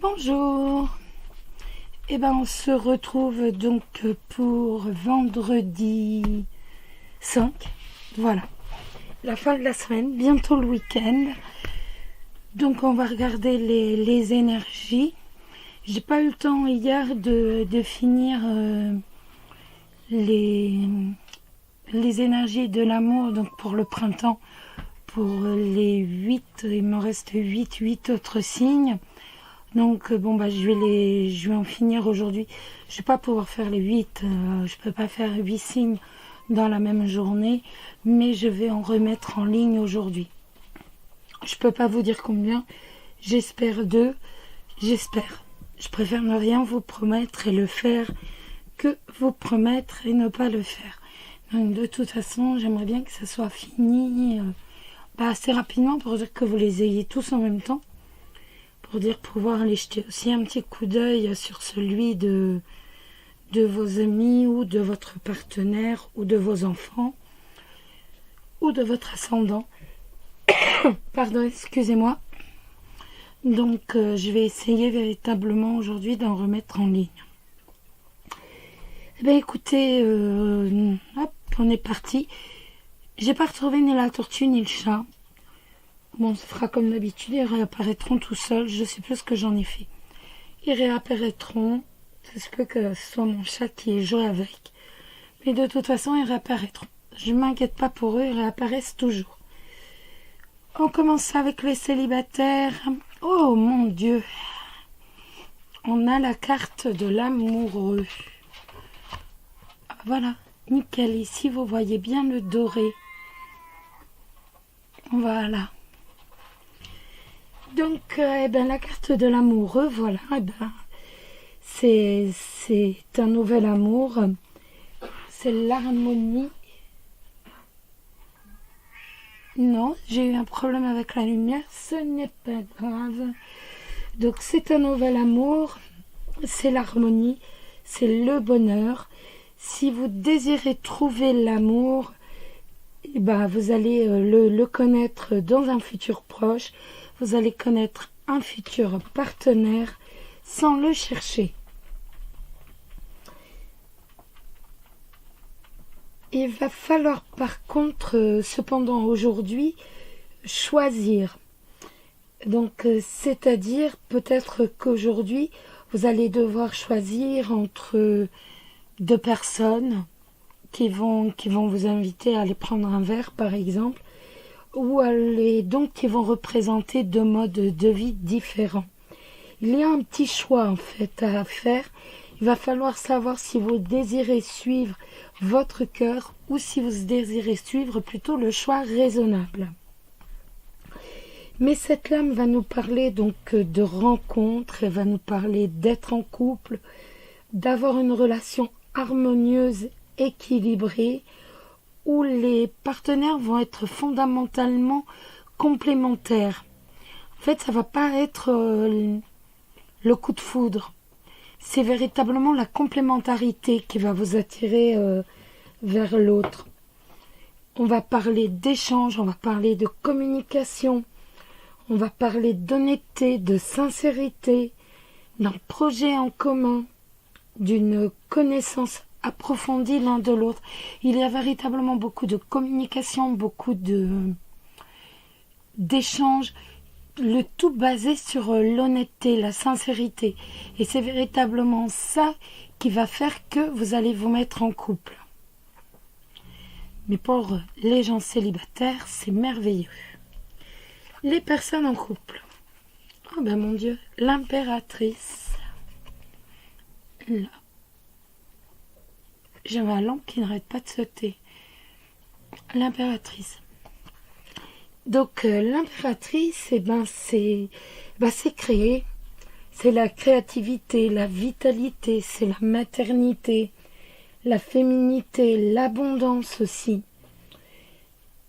Bonjour. On se retrouve donc pour vendredi 5. Voilà, la fin de la semaine, bientôt le week-end. Donc on va regarder les énergies. J'ai pas eu le temps hier de finir les énergies de l'amour, donc pour le printemps, pour les 8, il me reste 8 autres signes. Donc je vais en finir aujourd'hui. Je vais pas pouvoir faire les 8, je peux pas faire 8 signes dans la même journée, mais je vais en remettre en ligne aujourd'hui. Je peux pas vous dire combien, j'espère 2, j'espère. Je préfère ne rien vous promettre et le faire que vous promettre et ne pas le faire. Donc de toute façon, j'aimerais bien que ça soit fini assez rapidement pour dire que vous les ayez tous en même temps. Pour dire pouvoir aller jeter aussi un petit coup d'œil sur celui de vos amis ou de votre partenaire ou de vos enfants ou de votre ascendant. Pardon, excusez-moi. Donc je vais essayer véritablement aujourd'hui d'en remettre en ligne. Écoutez, hop, on est parti. J'ai pas retrouvé ni la tortue ni le chat. Bon, ça fera comme d'habitude, ils réapparaîtront tout seuls. Je sais plus ce que j'en ai fait. Ils réapparaîtront. Ça se peut que ce soit mon chat qui ait joué avec. Mais de toute façon, ils réapparaîtront. Je ne m'inquiète pas pour eux, ils réapparaissent toujours. On commence avec les célibataires. Oh mon Dieu. On a la carte de l'amoureux. Voilà, nickel. Ici, vous voyez bien le doré. Voilà. Donc, la carte de l'amoureux, voilà, c'est un nouvel amour, c'est l'harmonie. Non, j'ai eu un problème avec la lumière, ce n'est pas grave. Donc, c'est un nouvel amour, c'est l'harmonie, c'est le bonheur. Si vous désirez trouver l'amour, vous allez le connaître dans un futur proche. Vous allez connaître un futur partenaire sans le chercher. Il va falloir par contre, cependant aujourd'hui, choisir. Donc, c'est-à-dire peut-être qu'aujourd'hui, vous allez devoir choisir entre 2 personnes qui vont vous inviter à aller prendre un verre, par exemple, ou donc qui vont représenter 2 modes de vie différents. Il y a un petit choix en fait à faire. Il va falloir savoir si vous désirez suivre votre cœur ou si vous désirez suivre plutôt le choix raisonnable. Mais cette lame va nous parler donc de rencontre, elle va nous parler d'être en couple, d'avoir une relation harmonieuse, équilibrée, où les partenaires vont être fondamentalement complémentaires. En fait, ça va pas être le coup de foudre. C'est véritablement la complémentarité qui va vous attirer vers l'autre. On va parler d'échange, on va parler de communication, on va parler d'honnêteté, de sincérité, d'un projet en commun, d'une connaissance approfondie l'un de l'autre. Il y a véritablement beaucoup de communication, beaucoup d'échanges, le tout basé sur l'honnêteté, la sincérité. Et c'est véritablement ça qui va faire que vous allez vous mettre en couple. Mais pour les gens célibataires, c'est merveilleux. Les personnes en couple. Oh mon Dieu, l'impératrice. Là. J'ai ma lampe qui n'arrête pas de sauter. L'impératrice. Donc l'impératrice, c'est créer. C'est la créativité, la vitalité, c'est la maternité, la féminité, l'abondance aussi.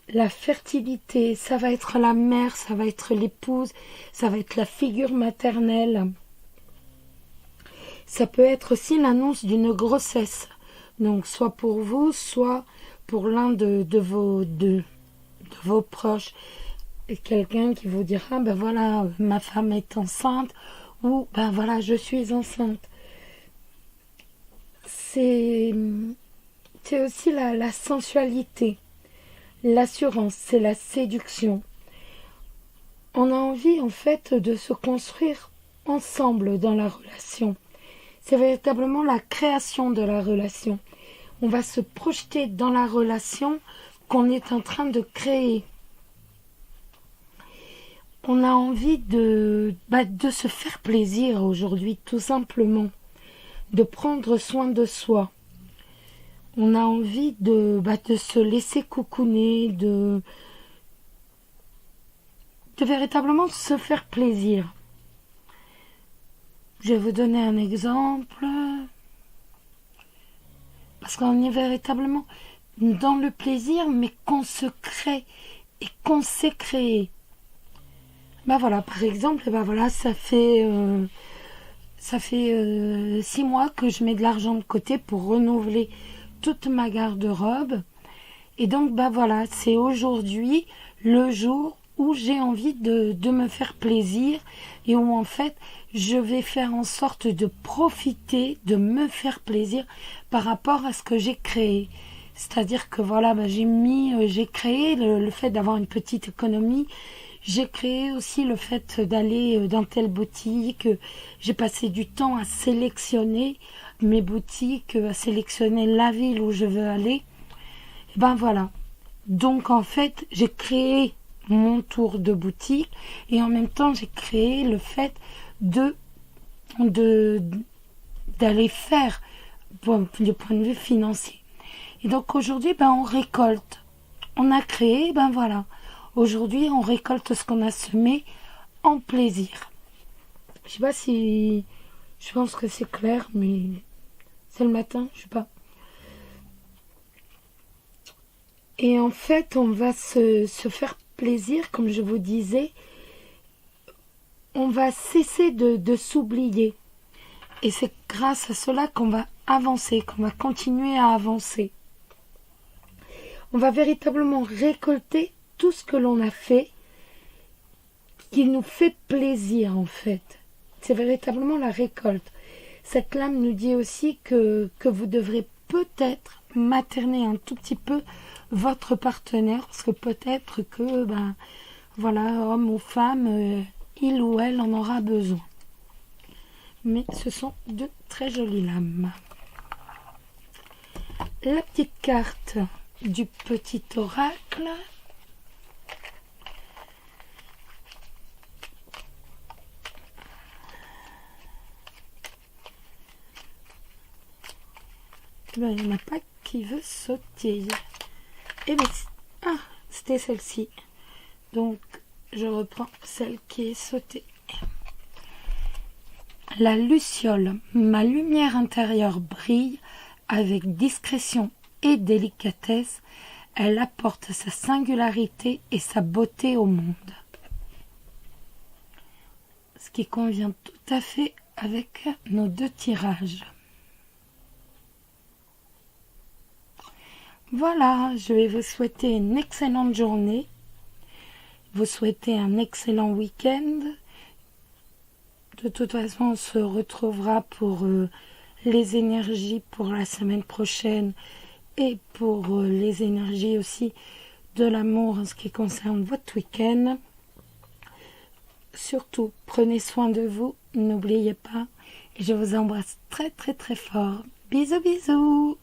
La fertilité, ça va être la mère, ça va être l'épouse, ça va être la figure maternelle. Ça peut être aussi l'annonce d'une grossesse. Donc, soit pour vous, soit pour l'un de vos proches. Et quelqu'un qui vous dira, voilà, ma femme est enceinte, ou ben voilà, je suis enceinte. C'est aussi la sensualité, l'assurance, c'est la séduction. On a envie en fait de se construire ensemble dans la relation. C'est véritablement la création de la relation. On va se projeter dans la relation qu'on est en train de créer. On a envie de se faire plaisir aujourd'hui, tout simplement. De prendre soin de soi. On a envie de se laisser cocooner, de véritablement se faire plaisir. Je vais vous donner un exemple. Parce qu'on est véritablement dans le plaisir, mais qu'on se crée et qu'on sait créer. Ben voilà, par exemple, ça fait 6 mois que je mets de l'argent de côté pour renouveler toute ma garde-robe. Et donc, c'est aujourd'hui le jour où j'ai envie de me faire plaisir et où en fait je vais faire en sorte de profiter, de me faire plaisir par rapport à ce que j'ai créé. C'est-à-dire que j'ai créé le fait d'avoir une petite économie, j'ai créé aussi le fait d'aller dans telle boutique, j'ai passé du temps à sélectionner mes boutiques, à sélectionner la ville où je veux aller. Et donc en fait j'ai créé mon tour de boutique et en même temps j'ai créé le fait d'aller faire du point de vue financier. Et donc aujourd'hui on récolte, on a créé, aujourd'hui on récolte ce qu'on a semé en plaisir. Je sais pas si, je pense que c'est clair, mais c'est le matin, je sais pas. Et en fait on va se faire plaisir, comme je vous disais, on va cesser de s'oublier. Et c'est grâce à cela qu'on va avancer, qu'on va continuer à avancer. On va véritablement récolter tout ce que l'on a fait, qui nous fait plaisir en fait. C'est véritablement la récolte. Cette lame nous dit aussi que vous devrez peut-être materner un tout petit peu votre partenaire, parce que peut-être que, homme ou femme, il ou elle en aura besoin. Mais ce sont de très jolies lames. La petite carte du petit oracle. Il n'y en a pas qui veut sauter. Et c'était celle-ci. Donc, je reprends celle qui est sautée. La luciole, ma lumière intérieure brille avec discrétion et délicatesse. Elle apporte sa singularité et sa beauté au monde. Ce qui convient tout à fait avec nos 2 tirages. Voilà, je vais vous souhaiter une excellente journée, vous souhaiter un excellent week-end. De toute façon, on se retrouvera pour les énergies pour la semaine prochaine et pour les énergies aussi de l'amour en ce qui concerne votre week-end. Surtout, prenez soin de vous, n'oubliez pas, et je vous embrasse très très très fort. Bisous bisous.